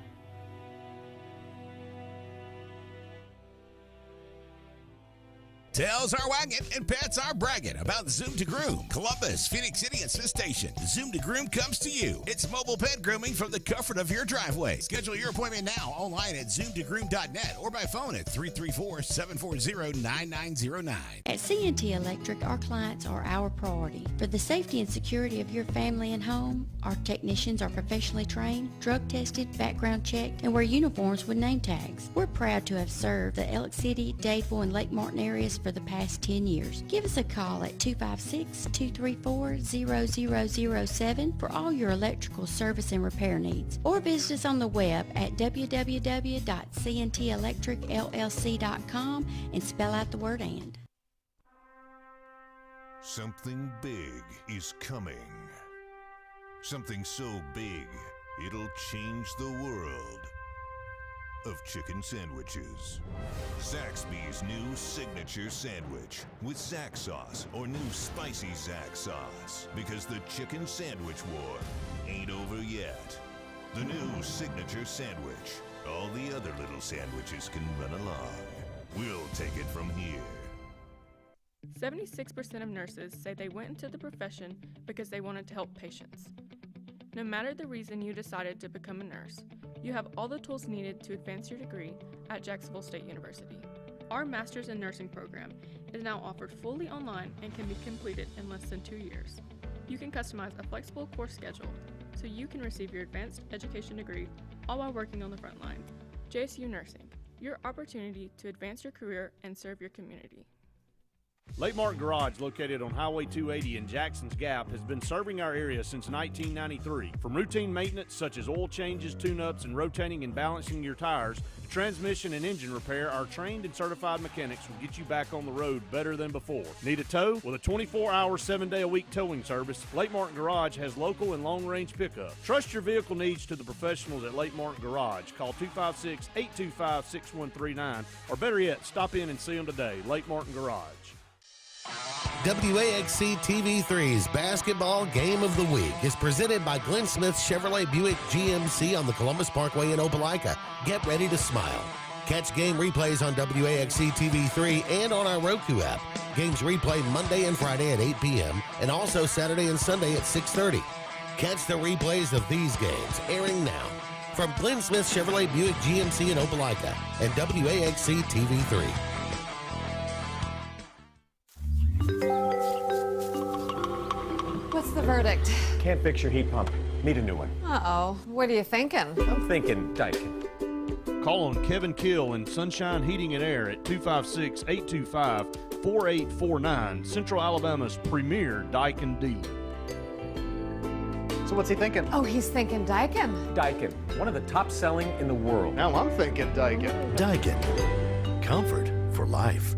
Tails are wagging and pets are bragging about Zoom to Groom. Columbus, Phoenix City, and Smith Station. Zoom to Groom comes to you. It's mobile pet grooming from the comfort of your driveway. Schedule your appointment now online at zoomtogroom.net or by phone at 334-740-9909. At C&T Electric, our clients are our priority. For the safety and security of your family and home, our technicians are professionally trained, drug tested, background checked, and wear uniforms with name tags. We're proud to have served the Elk City, Dadeville, and Lake Martin areas for the past 10 years. Give us a call at 256-234-0007 for all your electrical service and repair needs, or visit us on the web at www.cntelectricllc.com and spell out the word "and." Something big is coming. Something so big, it'll change the world of chicken sandwiches. Zaxby's new signature sandwich with Zax sauce or new spicy Zax sauce, because the chicken sandwich war ain't over yet. The new signature sandwich. All the other little sandwiches can run along. We'll take it from here. 76% of nurses say they went into the profession because they wanted to help patients. No matter the reason you decided to become a nurse, you have all the tools needed to advance your degree at Jacksonville State University. Our Master's in Nursing program is now offered fully online and can be completed in less than 2 years. You can customize a flexible course schedule so you can receive your advanced education degree all while working on the front line. JSU Nursing, your opportunity to advance your career and serve your community. Lake Martin Garage, located on Highway 280 in Jackson's Gap, has been serving our area since 1993. From routine maintenance such as oil changes, tune-ups, and rotating and balancing your tires, to transmission and engine repair, our trained and certified mechanics will get you back on the road better than before. Need a tow? With a 24-hour, 7-day-a-week towing service, Lake Martin Garage has local and long-range pickup. Trust your vehicle needs to the professionals at Lake Martin Garage. Call 256-825-6139, or better yet, stop in and see them today. Lake Martin Garage. WAXC TV3's Basketball Game of the Week is presented by Glenn Smith Chevrolet Buick GMC on the Columbus Parkway in Opelika. Get ready to smile. Catch game replays on WAXC TV3 and on our Roku app. Games replay Monday and Friday at 8 p.m. and also Saturday and Sunday at 6:30. Catch the replays of these games airing now. from Glenn Smith Chevrolet Buick GMC in Opelika and WAXC TV3. What's the verdict? Can't fix your heat pump. Need a new one. Uh-oh. What are you thinking? I'm thinking Daikin. Call on Kevin Kill and Sunshine Heating and Air at 256-825-4849, Central Alabama's premier Daikin dealer. So what's he thinking? Oh, he's thinking Daikin. Daikin, one of the top selling in the world. Now I'm thinking Daikin. Daikin. Comfort for life.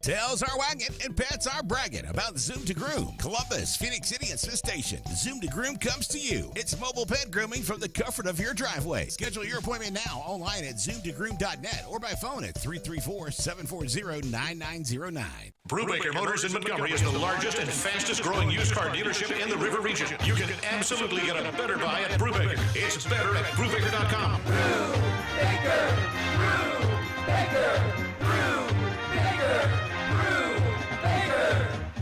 Tails are wagging and pets are bragging about Zoom to Groom. Columbus, Phoenix City, and Smith Station. Zoom to Groom comes to you. It's mobile pet grooming from the comfort of your driveway. Schedule your appointment now online at zoomtogroom.net or by phone at 334-740-9909. Brubaker Motors in Montgomery is the largest and fastest growing used car dealership in the River region. You can absolutely get a better buy at Brubaker. It's better at Brubaker.com. Brubaker, Brubaker, Brubaker.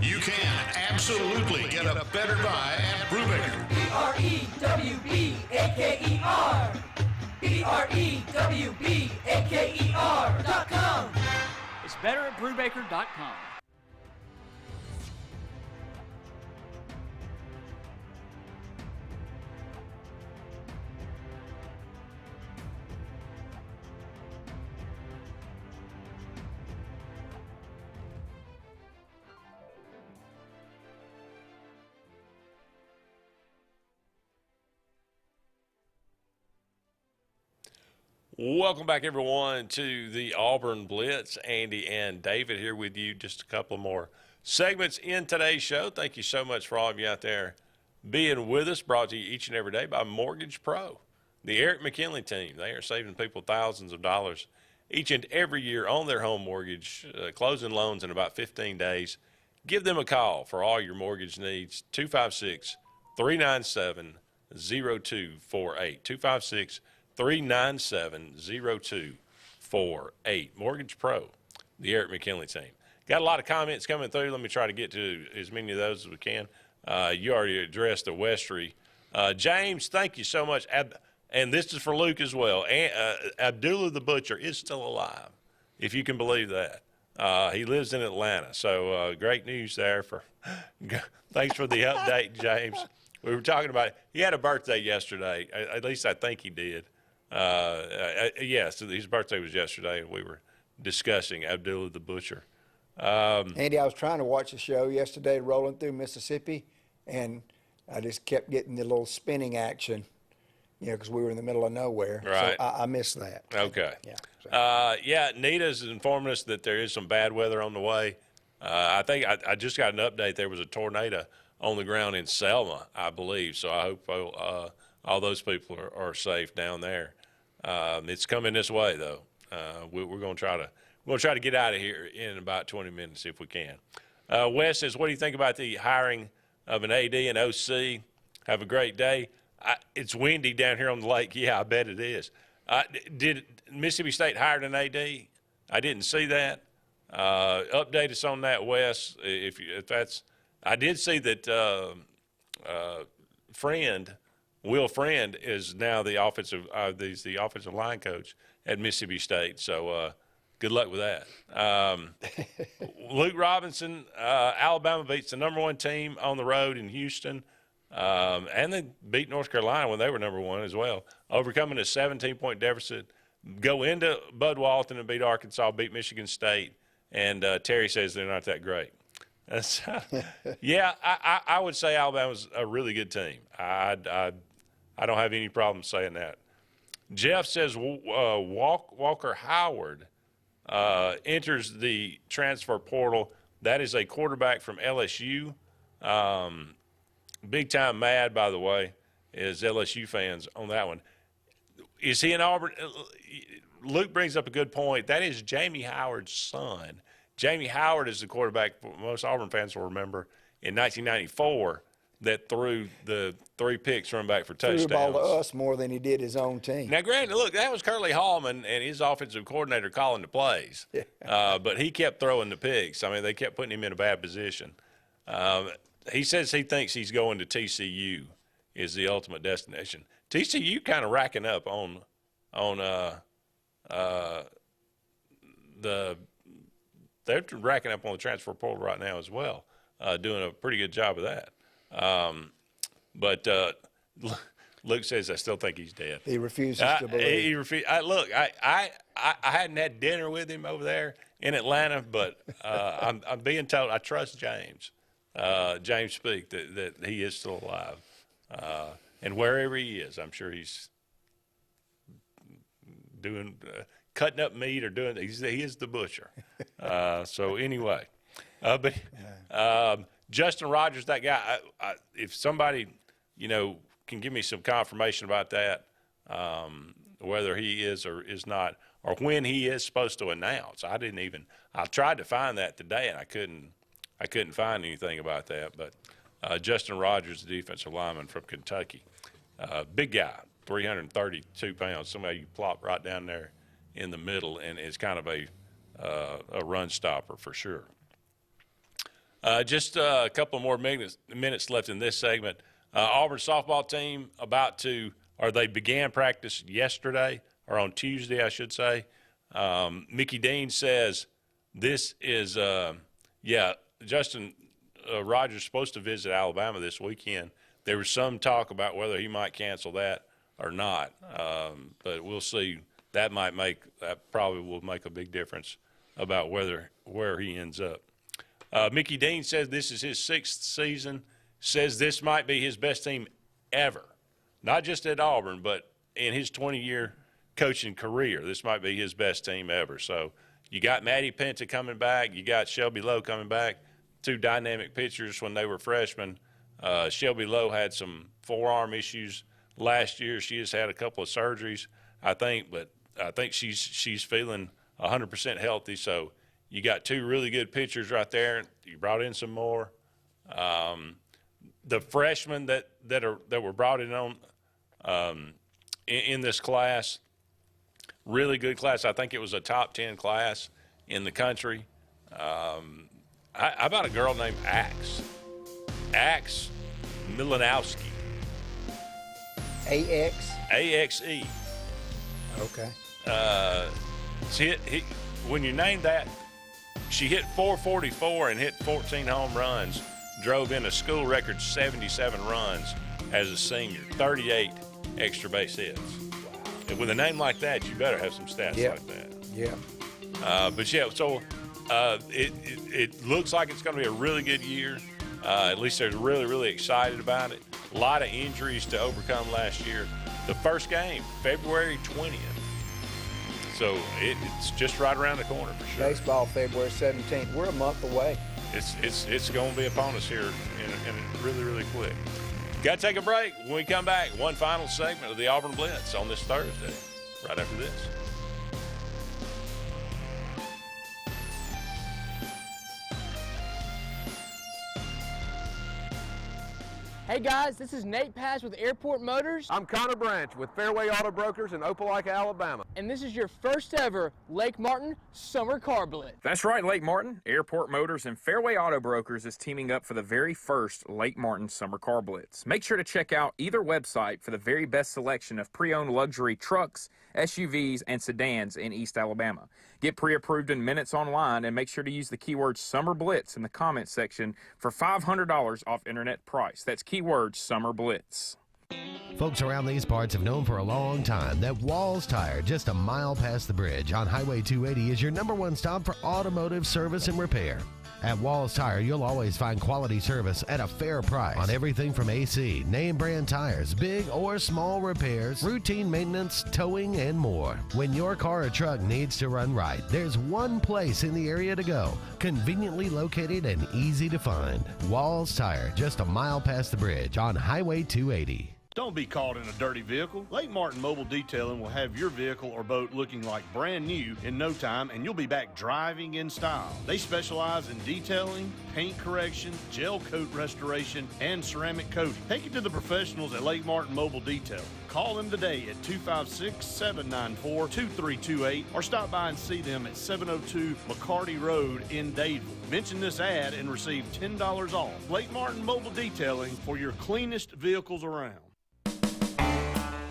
You can absolutely get a better buy at Brubaker. BREWBAKER. BREWBAKER.com. It's better at Brubaker.com. Welcome back, everyone, to the Auburn Blitz. Andy and David here with you. Just a couple more segments in today's show. Thank you so much for all of you out there being with us. Brought to you each and every day by Mortgage Pro, the Eric McKinley team. They are saving people thousands of dollars each and every year on their home mortgage, closing loans in about 15 days. Give them a call for all your mortgage needs, 256-397-0248, 256-397-0248. Mortgage Pro, the Eric McKinley team. Got a lot of comments coming through. Let me try to get to as many of those as we can. You already addressed the Westry. James, thank you so much. And this is for Luke as well. Abdullah the Butcher is still alive, if you can believe that. He lives in Atlanta. So great news there. Thanks for the update, James. We were talking about it. He had a birthday yesterday. At least I think he did. Yes, his birthday was yesterday, and we were discussing Abdullah the Butcher. Andy, I was trying to watch the show yesterday, rolling through Mississippi, and I just kept getting the little spinning action, because we were in the middle of nowhere. Right. So I missed that. Okay. Yeah. Nita's informed us that there is some bad weather on the way. I think I just got an update. There was a tornado on the ground in Selma, I believe. So I hope all those people are safe down there. It's coming this way, though. We're going to try to get out of here in about 20 minutes if we can. Wes says, what do you think about the hiring of an AD and OC? Have a great day. It's windy down here on the lake. Yeah, I bet it is. Did Mississippi State hire an AD? I didn't see that. Update us on that, Wes. If that's, I did see that Will Friend is now the offensive line coach at Mississippi State. So good luck with that. Luke Robinson, Alabama beats the #1 team on the road in Houston. And they beat North Carolina when they were #1 as well, overcoming a 17-point deficit. Go into Bud Walton and beat Arkansas, beat Michigan State, and Terry says they're not that great. Yeah, I would say Alabama's a really good team. I don't have any problem saying that. Jeff says Walker Howard enters the transfer portal. That is a quarterback from LSU. Big time mad, by the way, is LSU fans on that one. Is he in Auburn? Luke brings up a good point. That is Jamie Howard's son. Jamie Howard is the quarterback most Auburn fans will remember in 1994 that threw the 3 picks running back for touchdowns. Threw the ball to us more than he did his own team. Now, granted, look, that was Curly Hallman and his offensive coordinator calling the plays. But he kept throwing the picks. I mean, they kept putting him in a bad position. He says he thinks he's going to TCU is the ultimate destination. TCU kind of racking up on they're racking up on the transfer portal right now as well, doing a pretty good job of that. But Luke says I still think he's dead. He refuses to believe. Look, I hadn't had dinner with him over there in Atlanta, but I'm being told I trust James. James Speak that he is still alive, and wherever he is, I'm sure he's doing cutting up meat or doing. He is the butcher. So anyway, but Justin Rogers, that guy. If somebody can give me some confirmation about that, whether he is or is not, or when he is supposed to announce. I tried to find that today, and I couldn't find anything about that. But Justin Rogers, the defensive lineman from Kentucky, big guy, 332 pounds, somebody you plop right down there in the middle, and is kind of a run stopper for sure. Just a couple more minutes left in this segment. Auburn softball team they began practice yesterday, or on Tuesday, I should say. Mickey Dean says this is, Justin Rogers is supposed to visit Alabama this weekend. There was some talk about whether he might cancel that or not, but we'll see. That probably will make a big difference about where he ends up. Mickey Dean says this is his 6th season. Says this might be his best team ever, not just at Auburn, but in his 20-year coaching career. This might be his best team ever. So you got Maddie Penta coming back. You got Shelby Lowe coming back, 2 dynamic pitchers when they were freshmen. Shelby Lowe had some forearm issues last year. She has had a couple of surgeries, I think, but I think she's feeling 100% healthy. So you got 2 really good pitchers right there. You brought in some more. The freshmen that were brought in in this class, really good class. I think it was a top 10 class in the country. How about a girl named Axe Milanowski? A-X-E. Okay. When you name that, she hit .444 and hit 14 home runs. Drove in a school record 77 runs as a senior, 38 extra base hits. Wow. And with a name like that, you better have some stats like that. Yeah. It looks like it's going to be a really good year. At least they're really, really excited about it. A lot of injuries to overcome last year. The first game, February 20th. So it's just right around the corner for sure. Baseball, February 17th. We're a month away. It's going to be upon us here and really, really quick. Got to take a break. When we come back, one final segment of the Auburn Blitz on this Thursday, right after this. Hey guys, this is Nate Paz with Airport Motors. I'm Connor Branch with Fairway Auto Brokers in Opelika, Alabama. And this is your first ever Lake Martin Summer Car Blitz. That's right, Lake Martin. Airport Motors and Fairway Auto Brokers is teaming up for the very first Lake Martin Summer Car Blitz. Make sure to check out either website for the very best selection of pre-owned luxury trucks, SUVs, and sedans in East Alabama. Get pre-approved in minutes online and make sure to use the keyword Summer Blitz in the comments section for $500 off internet price. That's keyword Summer Blitz. Folks around these parts have known for a long time that Walls Tire, just a mile past the bridge on Highway 280, is your #1 stop for automotive service and repair. At Walls Tire, you'll always find quality service at a fair price on everything from AC, name brand tires, big or small repairs, routine maintenance, towing, and more. When your car or truck needs to run right, there's one place in the area to go, conveniently located and easy to find. Walls Tire, just a mile past the bridge on Highway 280. Don't be caught in a dirty vehicle. Lake Martin Mobile Detailing will have your vehicle or boat looking like brand new in no time, and you'll be back driving in style. They specialize in detailing, paint correction, gel coat restoration, and ceramic coating. Take it to the professionals at Lake Martin Mobile Detailing. Call them today at 256-794-2328 or stop by and see them at 702 McCarty Road in Dadeville. Mention this ad and receive $10 off. Lake Martin Mobile Detailing for your cleanest vehicles around.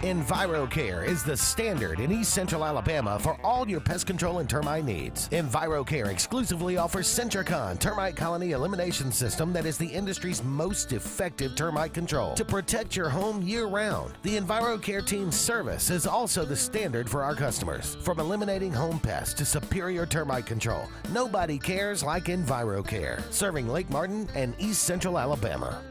EnviroCare is the standard in East Central Alabama for all your pest control and termite needs. EnviroCare exclusively offers Centricon termite colony elimination system that is the industry's most effective termite control to protect your home year-round. The EnviroCare team's service is also the standard for our customers. From eliminating home pests to superior termite control, nobody cares like EnviroCare, serving Lake Martin and East Central Alabama.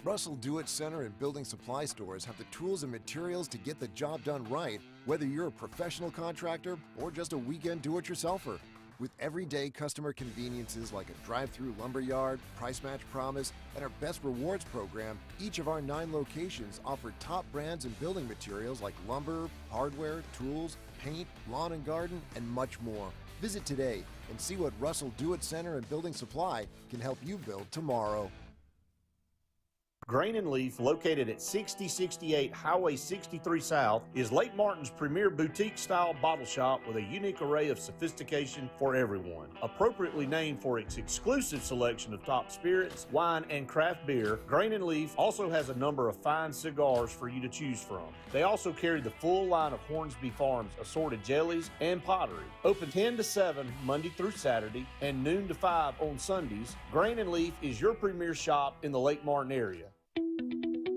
Russell Do-It Center and building supply stores have the tools and materials to get the job done right, whether you're a professional contractor or just a weekend do-it-yourselfer. With everyday customer conveniences like a drive-through lumberyard, price match promise, and our Best Rewards program, each of our 9 locations offer top brands and building materials like lumber, hardware, tools, paint, lawn and garden, and much more. Visit today and see what Russell Do-It Center and Building Supply can help you build tomorrow. Grain and Leaf, located at 6068 Highway 63 South, is Lake Martin's premier boutique-style bottle shop with a unique array of sophistication for everyone. Appropriately named for its exclusive selection of top spirits, wine, and craft beer, Grain and Leaf also has a number of fine cigars for you to choose from. They also carry the full line of Hornsby Farms assorted jellies and pottery. Open 10 to 7 Monday through Saturday and noon to 5 on Sundays, Grain and Leaf is your premier shop in the Lake Martin area.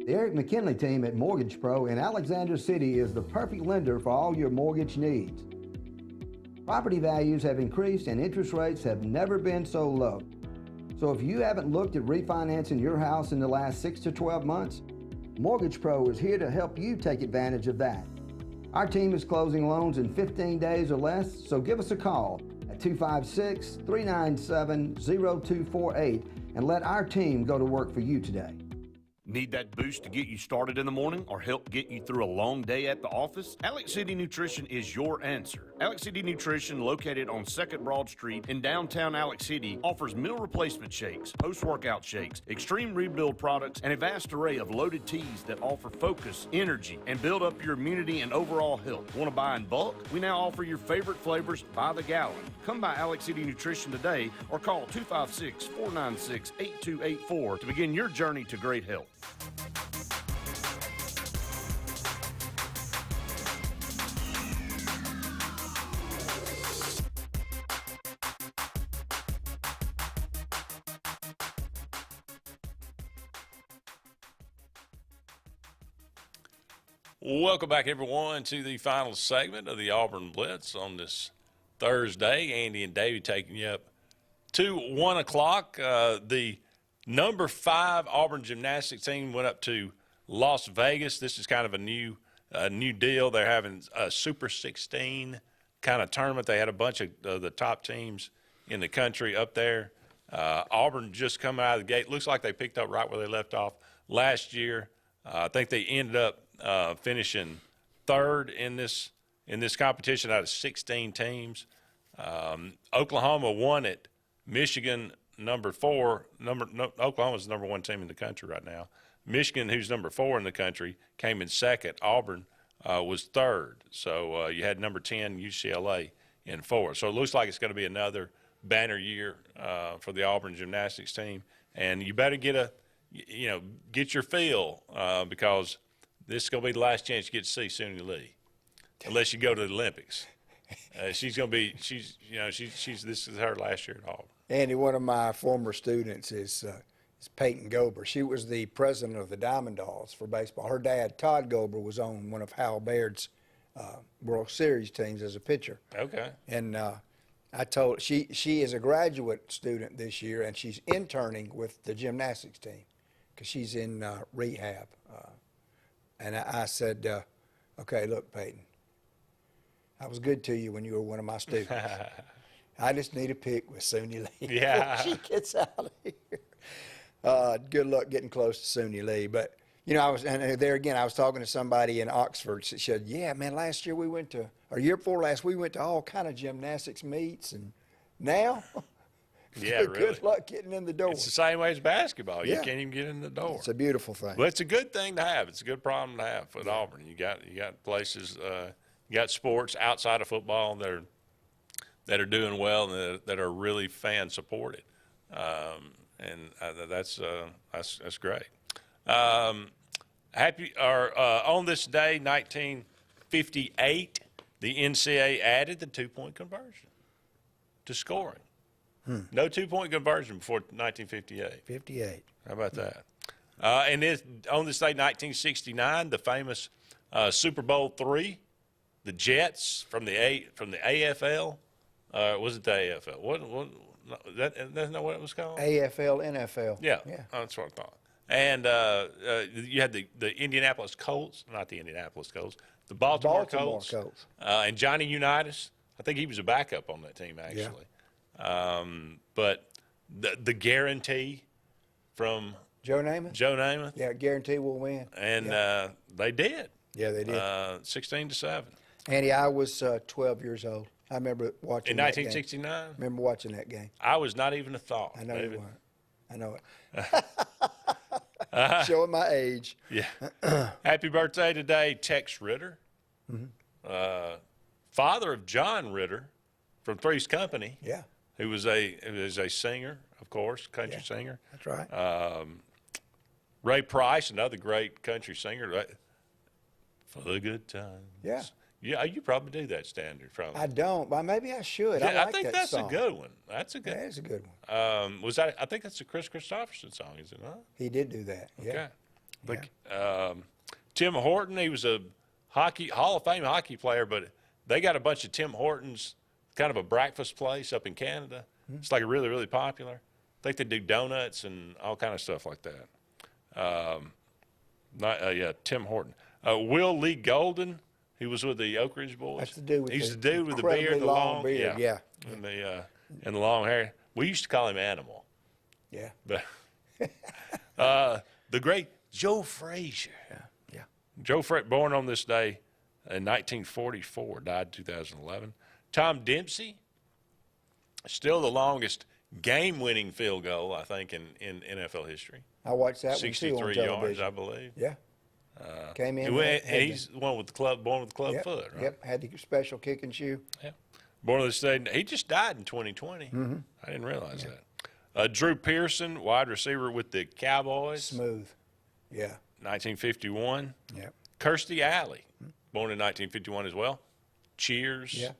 The Eric McKinley team at Mortgage Pro in Alexander City is the perfect lender for all your mortgage needs. Property values have increased and interest rates have never been so low. So if you haven't looked at refinancing your house in the last 6 to 12 months, Mortgage Pro is here to help you take advantage of that. Our team is closing loans in 15 days or less, so give us a call at 256-397-0248 and let our team go to work for you today. Need that boost to get you started in the morning or help get you through a long day at the office? Alex City Nutrition is your answer. Alex City Nutrition, located on 2nd Broad Street in downtown Alex City, offers meal replacement shakes, post-workout shakes, extreme rebuild products, and a vast array of loaded teas that offer focus, energy, and build up your immunity and overall health. Want to buy in bulk? We now offer your favorite flavors by the gallon. Come by Alex City Nutrition today or call 256-496-8284 to begin your journey to great health. Welcome back, everyone, to the final segment of the Auburn Blitz on this Thursday. Andy and Davey taking you up to 1 o'clock. The number 5 Auburn gymnastics team went up to Las Vegas. This is kind of a new deal. They're having a Super 16 kind of tournament. They had a bunch of the top teams in the country up there. Auburn just come out of the gate. Looks like they picked up right where they left off last year. I think they ended up finishing 3rd in this competition out of 16 teams. Oklahoma won it. Michigan, number 4. Oklahoma's the number 1 team in the country right now. Michigan, who's number 4 in the country, came in 2nd. Auburn was 3rd. So you had number 10 UCLA in 4th. So it looks like it's going to be another banner year for the Auburn gymnastics team. And you better get your feel because this is going to be the last chance you get to see Suni Lee, unless you go to the Olympics. She's going to be. This is her last year at Auburn. Andy, one of my former students is Peyton Gober. She was the president of the Diamond Dolls for baseball. Her dad, Todd Gober, was on one of Hal Baird's World Series teams as a pitcher. Okay. And I told she is a graduate student this year, and she's interning with the gymnastics team because she's in rehab. And I said, okay, look, Peyton, I was good to you when you were one of my students. I just need a pick with Suni Lee before she gets out of here. Good luck getting close to Suni Lee. But, I was talking to somebody in Oxford that said, yeah, man, last year year before last, we went to all kind of gymnastics meets, and now good luck getting in the door. It's the same way as basketball. You can't even get in the door. It's a beautiful thing. But it's a good thing to have. It's a good problem to have with Auburn. You got places, you got sports outside of football that are doing well and that are really fan supported, and that's great. On this day, 1958, the NCAA added the 2-point conversion to scoring. No 2-point conversion before 1958. 58. How about that? And on this day, 1969, the famous Super Bowl III, the Jets from the AFL. Was it the AFL? That's not what it was called? AFL, NFL. Yeah, that's what I thought. And you had the Indianapolis Colts, not the Indianapolis Colts, the Baltimore Colts. And Johnny Unitas, I think he was a backup on that team, actually. Yeah. But the guarantee from Joe Namath? Yeah, guarantee we'll win. And they did. Yeah, they did. 16-7. Andy, I was 12 years old. I remember watching in 1969. I remember watching that game. I was not even a thought. I know you weren't. I know it. Showing my age. Yeah. Happy birthday today, Tex Ritter, father of John Ritter from Three's Company. Yeah. Who was a singer, of course, country singer. That's right. Ray Price, another great country singer. For the good times. Yeah. Yeah, you probably do that standard from. I don't, but maybe I should. Yeah, I like think that that's song. a good one. That's a good. That is a good one. Was that? I think that's a Chris Christopherson song, is it not? He did do that. Yeah. Okay. Tim Horton, he was a Hall of Fame hockey player, but they got a bunch of Tim Hortons, kind of a breakfast place up in Canada. It's like really, really popular. I think they do donuts and all kind of stuff like that. Tim Horton. Will Lee Golden. He was with the Oak Ridge Boys. That's the dude with He's the the dude with the beard, the long beard. Yeah. And the long hair. We used to call him Animal. Yeah. But the great Joe Frazier. Yeah. Joe Frazier, born on this day in 1944, died 2011. Tom Dempsey, still the longest game-winning field goal, I think, in NFL history. I watched that 63 one too on television. yards, I believe. Yeah. Came in. And he's one with the club, born with the club foot, right? Yep. Had the special kick and shoe. Yeah. Born on this day. He just died in 2020. I didn't realize that. Drew Pearson, wide receiver with the Cowboys. Smooth. Yeah. 1951. Yeah. Kirstie Alley, born in 1951 as well. Cheers. Yeah.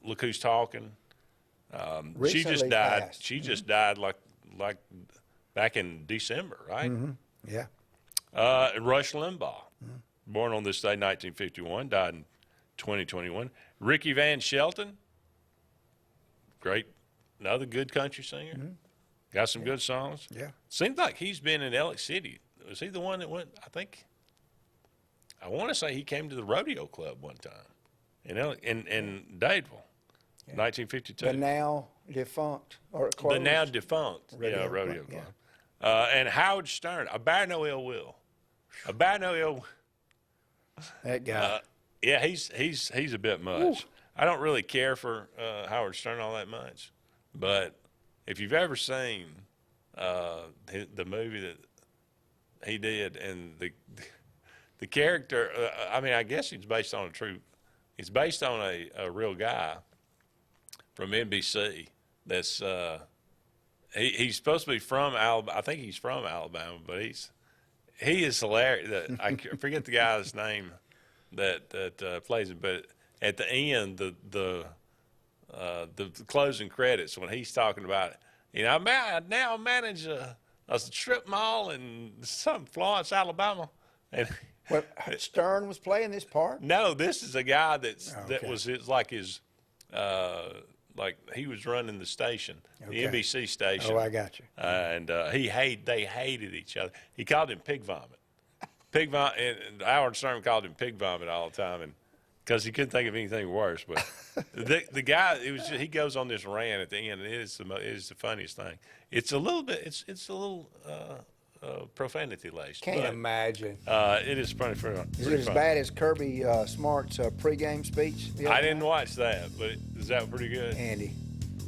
Look Who's Talking. She just died. Passed. She just died like back in December, right? Yeah. Rush Limbaugh, born on this day, 1951, died in 2021. Ricky Van Shelton, another good country singer. Got some good songs. Yeah. Seems like he's been in Alex City. Was he the one that went? I want to say he came to the rodeo club one time in Dadeville, 1952. The now defunct or closed. The now defunct, rodeo club. And Howard Stern, I bear no ill will. That guy. He's a bit much. Ooh. I don't really care for Howard Stern all that much, but if you've ever seen the movie that he did and the character, I guess it's based on it's based on a real guy from NBC that's he's supposed to be from Alabama. I think he's from Alabama, but he is hilarious. I forget the guy's name that plays it, but at the end, the closing credits when he's talking about it, I now manage a strip mall in Florence, Alabama, and. Well, Stern was playing this part? No, this is a guy that was he was running the station, the NBC station. Oh, I got you. And they hated each other. He called him Pig Vomit. Pig Vomit, and Howard Stern called him Pig Vomit all the time, and because he couldn't think of anything worse. But the guy, he goes on this rant at the end, and it is the funniest thing. It's a little bit, it's a little profanity laced. Can't imagine. It is funny. Is it as bad as Kirby Smart's pregame speech? I didn't watch that, but is that pretty good? Andy,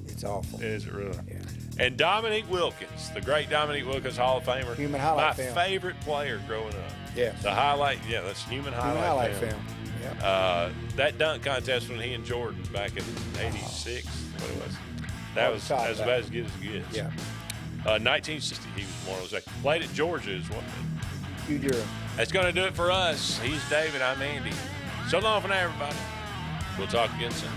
it's awful. Is it really? Yeah. And Dominique Wilkins, the great Dominique Wilkins, Hall of Famer. Human highlight film. My favorite player growing up. Yes. The highlight, that's Human highlight film. Yeah. That dunk contest when he and Jordan back in '86, what it was. That was as bad as good as it gets. Yeah. 1960, he was more of a played at Georgia as well. Hugh Durham. That's going to do it for us. He's David. I'm Andy. So long for now, everybody. We'll talk again soon.